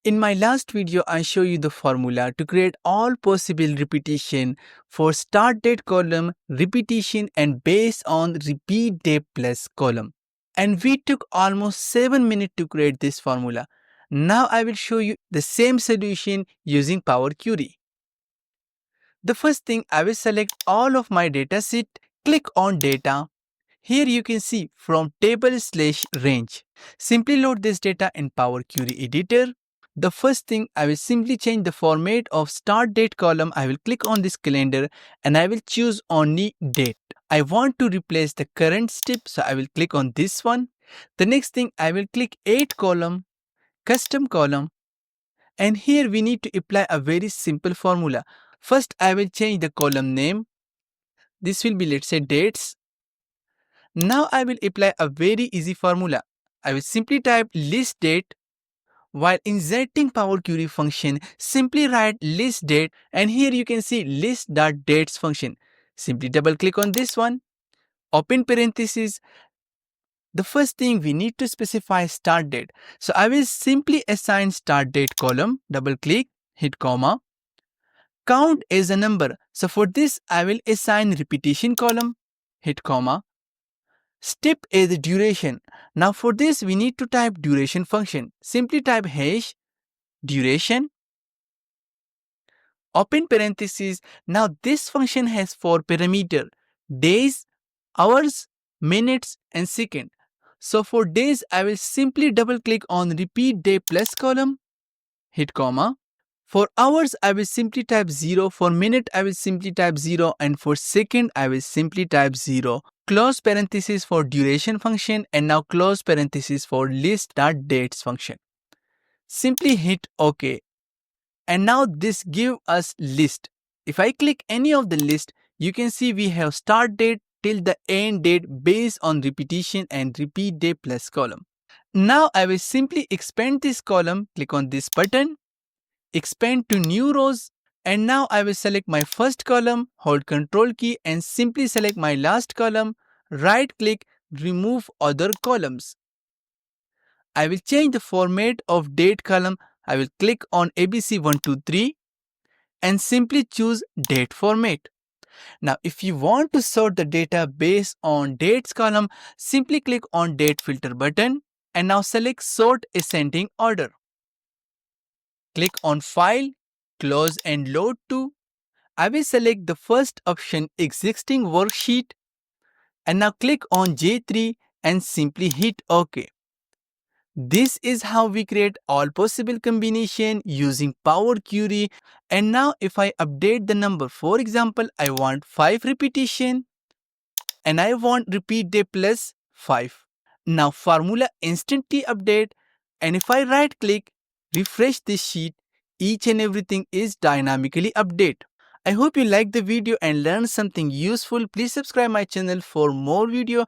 In my last video, I show you the formula to create all possible repetition for start date column, repetition and based on repeat date plus column. And we took almost 7 minutes to create this formula. Now I will show you the same solution using Power Query. The first thing, I will select all of my data set, click on data. Here you can see from table/range. Simply load this data in Power Query editor. The first thing, I will simply change the format of start date column. I will click on this calendar and I will choose only date. I want to replace the current step, so I will click on this one. The next thing, I will click add column, custom column, and here we need to apply a very simple formula. First, I will change the column name. This will be, let's say, dates. Now I will apply a very easy formula. I will simply type list date. While inserting Power Query function, simply write list date, and here you can see list.dates function. Simply double click on this one, open parentheses. The first thing, we need to specify start date. So I will simply assign start date column, double click, hit comma. Count as a number. So for this, I will assign repetition column, hit comma. Step as the duration. Now for this, we need to type duration function. Simply type hash duration, open parentheses. Now this function has 4 parameters: days, hours, minutes and second. So for days, I will simply double click on repeat day plus column, hit comma. For hours, I will simply type 0. For minute, I will simply type 0. And for second, I will simply type 0. Close parenthesis for duration function, and now close parenthesis for list.dates function. Simply hit OK. And now this give us list. If I click any of the list, you can see we have start date till the end date based on repetition and repeat day plus column. Now I will simply expand this column, click on this button, expand to new rows, and now I will select my first column, hold Ctrl key and simply select my last column, right click, remove other columns. I will change the format of date column. I will click on ABC123 and simply choose date format. Now if you want to sort the data based on dates column, simply click on date filter button and now select sort ascending order. Click on File, Close and Load to. I will select the first option, existing worksheet, and now click on J3 and simply hit OK. This is how we create all possible combination using Power Query. And now if I update the number, for example, I want 5 repetition and I want repeat day plus 5. Now formula instantly update, and if I right click, refresh this sheet, each and everything is dynamically update. I hope you liked the video and learned something useful. Please subscribe my channel for more video